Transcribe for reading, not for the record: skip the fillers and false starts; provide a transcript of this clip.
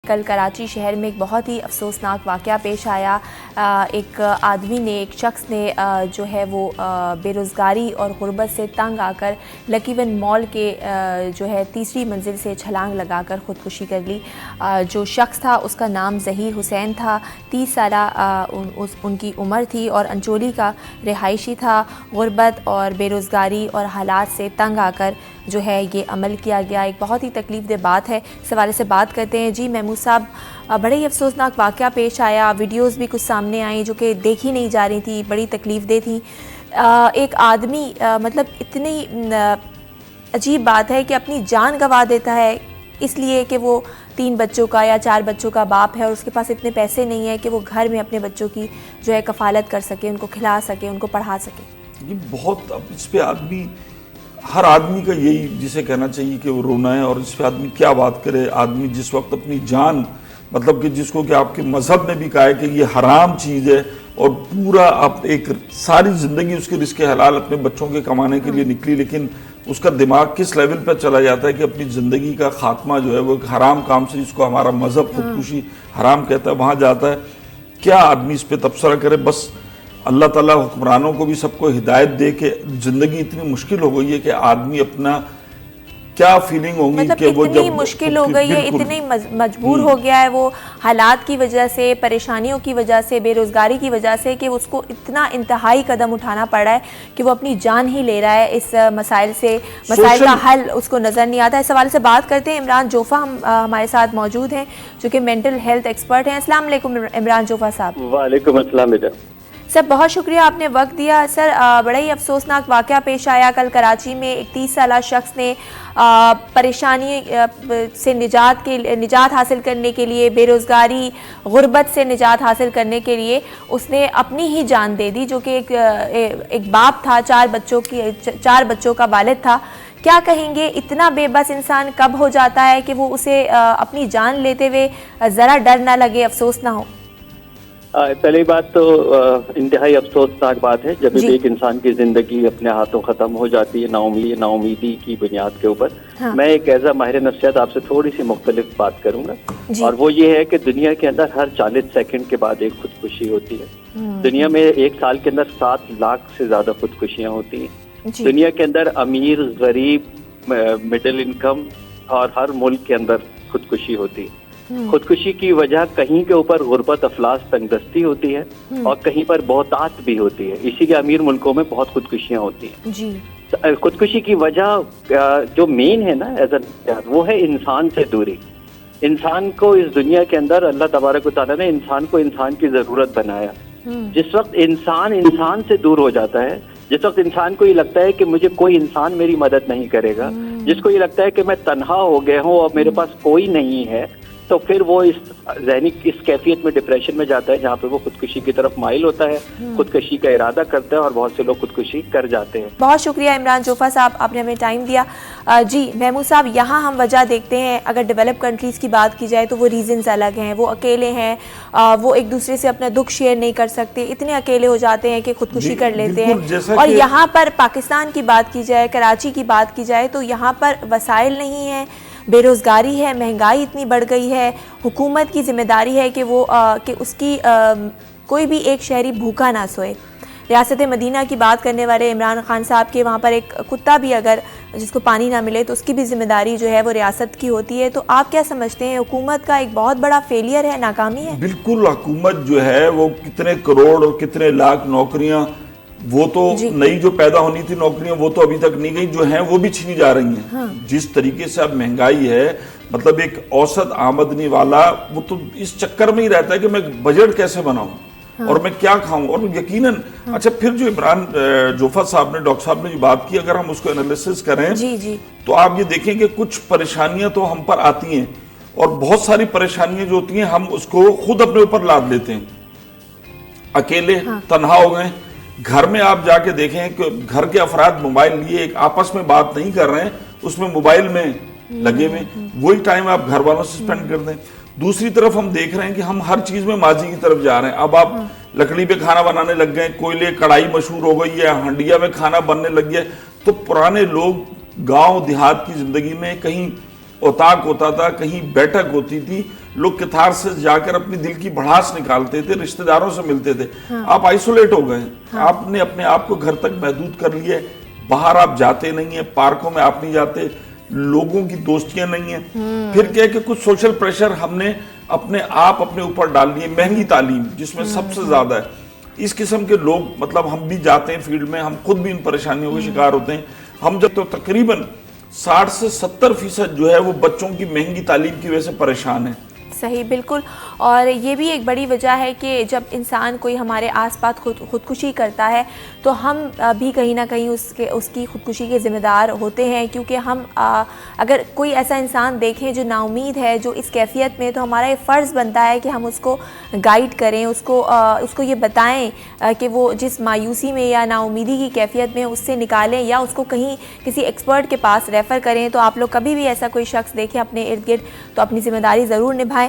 کل کراچی شہر میں ایک بہت ہی افسوسناک واقعہ پیش آیا. ایک آدمی نے، ایک شخص نے جو ہے وہ بے روزگاری اور غربت سے تنگ آ کر لکی ون مال کے جو ہے تیسری منزل سے چھلانگ لگا کر خودکشی کر لی. جو شخص تھا اس کا نام ظہیر حسین تھا، 30 سالہ ان کی عمر تھی اور انچولی کا رہائشی تھا. غربت اور بے روزگاری اور حالات سے تنگ آ کر جو ہے یہ عمل کیا گیا. ایک بہت ہی تکلیف دہ بات ہے. اس حوالے سے بات کرتے ہیں. جی محمود صاحب، بڑے ہی افسوسناک واقعہ پیش آیا. ویڈیوز بھی کچھ سامنے آئیں جو کہ دیکھی نہیں جا رہی تھی، بڑی تکلیف دہ تھیں. ایک آدمی مطلب اتنی عجیب بات ہے کہ اپنی جان گنوا دیتا ہے اس لیے کہ وہ 3 بچوں کا یا 4 بچوں کا باپ ہے اور اس کے پاس اتنے پیسے نہیں ہیں کہ وہ گھر میں اپنے بچوں کی جو ہے کفالت کر سکے، ان کو کھلا سکے، ان کو پڑھا سکے. یہ بہت، اب اس پہ ہر آدمی کا یہی جسے کہنا چاہیے کہ وہ رونا ہے. اور اس پہ آدمی کیا بات کرے. آدمی جس وقت اپنی جان، مطلب کہ جس کو کہ آپ کے مذہب نے بھی کہا ہے کہ یہ حرام چیز ہے اور پورا آپ ایک ساری زندگی اس کے رزق حلال اپنے بچوں کے کمانے کے لیے نکلی، لیکن اس کا دماغ کس لیول پہ چلا جاتا ہے کہ اپنی زندگی کا خاتمہ جو ہے وہ ایک حرام کام سے، جس کو ہمارا مذہب خودکشی حرام کہتا ہے، وہاں جاتا ہے. کیا آدمی اس پہ تبصرہ کرے. بس اللہ تعالیٰ حکمرانوں کو بھی سب کو ہدایت دے کہ زندگی اتنی مشکل ہو گئی ہے کہ آدمی اپنا کیا فیلنگ ہوگی کہ وہ جب اتنی مشکل ہو گئی ہے، اتنی مجبور ہو گیا ہے وہ حالات کی وجہ سے، پریشانیوں کی وجہ سے، بے روزگاری کی وجہ سے، کہ اس کو اتنا انتہائی قدم اٹھانا پڑ رہا ہے کہ وہ اپنی جان ہی لے رہا ہے. اس مسائل کا حل اس کو نظر نہیں آتا. اس حوالے سے بات کرتے ہیں. عمران جوفا ہمارے ساتھ موجود ہیں جو کہ مینٹل ہیلتھ ایکسپرٹ ہیں. السلام علیکم عمران جوفا صاحب. وعلیکم السلام بیٹا. سر بہت شکریہ آپ نے وقت دیا. سر بڑا ہی افسوسناک واقعہ پیش آیا کل کراچی میں. ایک 30 سالہ شخص نے پریشانی سے نجات حاصل کرنے کے لیے، بے روزگاری غربت سے نجات حاصل کرنے کے لیے اس نے اپنی ہی جان دے دی، جو کہ ایک باپ تھا، 4 بچوں کا والد تھا. کیا کہیں گے، اتنا بے بس انسان کب ہو جاتا ہے کہ وہ اسے اپنی جان لیتے ہوئے ذرا ڈر نہ لگے، افسوس نہ ہو؟ پہلی بات تو انتہائی افسوسناک بات ہے جب ایک انسان کی زندگی اپنے ہاتھوں ختم ہو جاتی ہے نا امیدی کی بنیاد کے اوپر. میں ایک ایز اے ماہر نفسیات آپ سے تھوڑی سی مختلف بات کروں گا، اور وہ یہ ہے کہ دنیا کے اندر ہر 40 سیکنڈ کے بعد ایک خودکشی ہوتی ہے. دنیا میں 1 سال کے اندر 7 لاکھ سے زیادہ خودکشیاں ہوتی ہیں. دنیا کے اندر امیر، غریب، مڈل انکم اور ہر ملک کے اندر خودکشی ہوتی ہے. خودکشی کی وجہ کہیں کے اوپر غربت، افلاس، تنگدستی ہوتی ہے اور کہیں پر بہتات بھی ہوتی ہے. اسی کے امیر ملکوں میں بہت خودکشیاں ہوتی ہیں. خودکشی کی وجہ جو مین ہے نا ایز اے، وہ ہے انسان سے دوری. انسان کو اس دنیا کے اندر اللہ تبارک و تعالیٰ نے انسان کو انسان کی ضرورت بنایا. جس وقت انسان سے دور ہو جاتا ہے، جس وقت انسان کو یہ لگتا ہے کہ مجھے کوئی انسان میری مدد نہیں کرے گا، جس کو یہ لگتا ہے کہ میں تنہا ہو گیا ہوں اور میرے پاس کوئی نہیں ہے، تو پھر وہ اس کیفیت میں ڈپریشن میں جاتا ہے جہاں پہ وہ خودکشی کی طرف مائل ہوتا ہے، خودکشی کا ارادہ کرتا ہے، اور بہت سے لوگ خودکشی کر جاتے ہیں. بہت شکریہ عمران جوفا صاحب، آپ نے ہمیں ٹائم دیا. جی محمود صاحب، یہاں ہم وجہ دیکھتے ہیں، اگر ڈیولپ کنٹریز کی بات کی جائے تو وہ ریزنز الگ ہیں. وہ اکیلے ہیں، وہ ایک دوسرے سے اپنا دکھ شیئر نہیں کر سکتے، اتنے اکیلے ہو جاتے ہیں کہ خودکشی کر لیتے ہیں. اور یہاں پر پاکستان کی بات کی جائے، کراچی کی بات کی جائے تو یہاں پر وسائل نہیں ہیں، بے روزگاری ہے، مہنگائی اتنی بڑھ گئی ہے. حکومت کی ذمہ داری ہے کہ وہ کہ اس کی کوئی بھی ایک شہری بھوکا نہ سوئے. ریاست مدینہ کی بات کرنے والے عمران خان صاحب کے وہاں پر ایک کتا بھی اگر جس کو پانی نہ ملے تو اس کی بھی ذمہ داری جو ہے وہ ریاست کی ہوتی ہے. تو آپ کیا سمجھتے ہیں، حکومت کا ایک بہت بڑا فیلئر ہے، ناکامی ہے؟ بالکل. حکومت جو ہے وہ کتنے کروڑ اور کتنے لاکھ نوکریاں، وہ تو نئی جو پیدا ہونی تھی نوکریاں وہ تو ابھی تک نہیں گئی، جو ہیں وہ بھی چھینی جا رہی ہیں. جس طریقے سے اب مہنگائی ہے، مطلب ایک اوسط آمدنی والا وہ تو اس چکر میں ہی رہتا ہے کہ میں بجٹ کیسے بناؤں اور میں کیا کھاؤں. اور یقیناً اچھا، پھر جو عمران جوفا صاحب نے، ڈاکٹر صاحب نے جو بات کی، اگر ہم اس کو انالیسس کریں تو آپ یہ دیکھیں کہ کچھ پریشانیاں تو ہم پر آتی ہیں اور بہت ساری پریشانیاں جو ہوتی ہیں ہم اس کو خود اپنے اوپر لاد لیتے ہیں. اکیلے تنہا ہو گئے. گھر میں آپ جا کے دیکھیں کہ گھر کے افراد موبائل لیے ایک آپس میں بات نہیں کر رہے ہیں، اس میں موبائل میں لگے ہوئے، وہی ٹائم آپ گھر والوں سے سپینڈ کر دیں. دوسری طرف ہم دیکھ رہے ہیں کہ ہم ہر چیز میں ماضی کی طرف جا رہے ہیں. اب آپ لکڑی پہ کھانا بنانے لگ گئے، کوئلے کڑھائی مشہور ہو گئی ہے، ہنڈیا میں کھانا بننے لگ گیا. تو پرانے لوگ گاؤں دیہات کی زندگی میں کہیں اوتاق ہوتا تھا, کہیں بیٹھک ہوتی تھی, لوگ کتار سے جا کر اپنی دل کی بھڑاس نکالتے تھے, رشتہ داروں سے ملتے تھے. آپ آئسولیٹ ہو گئے, آپ نے اپنے آپ کو گھر تک محدود کر لیے, باہر آپ جاتے نہیں ہیں, پارکوں میں آپ نہیں جاتے, لوگوں کی دوستیاں نہیں ہیں. پھر کیا کہ کچھ سوشل پریشر ہم نے اپنے آپ اپنے اوپر ڈال لیے, مہنگی تعلیم جس میں سب سے زیادہ ہے. اس قسم کے لوگ, مطلب ہم بھی جاتے ہیں فیلڈ میں, ہم خود بھی ان پریشانیوں کے شکار ہوتے ہیں. ہم جب تو تقریباً 60 سے 70% جو ہے وہ بچوں کی مہنگی تعلیم کی وجہ سے پریشان ہیں. صحیح, بالکل. اور یہ بھی ایک بڑی وجہ ہے کہ جب انسان کوئی ہمارے آس پاس خودکشی کرتا ہے تو ہم بھی کہیں نہ کہیں اس کی خودکشی کے ذمہ دار ہوتے ہیں, کیونکہ ہم اگر کوئی ایسا انسان دیکھیں جو نا امید ہے, جو اس کیفیت میں, تو ہمارا یہ فرض بنتا ہے کہ ہم اس کو گائیڈ کریں, اس کو یہ بتائیں کہ وہ جس مایوسی میں یا نا امیدی کی کیفیت میں اس سے نکالیں, یا اس کو کہیں کسی ایکسپرٹ کے پاس ریفر کریں. تو آپ لوگ کبھی بھی ایسا کوئی شخص دیکھیں اپنے ارد گرد تو اپنی ذمہ داری ضرور نبھائیں.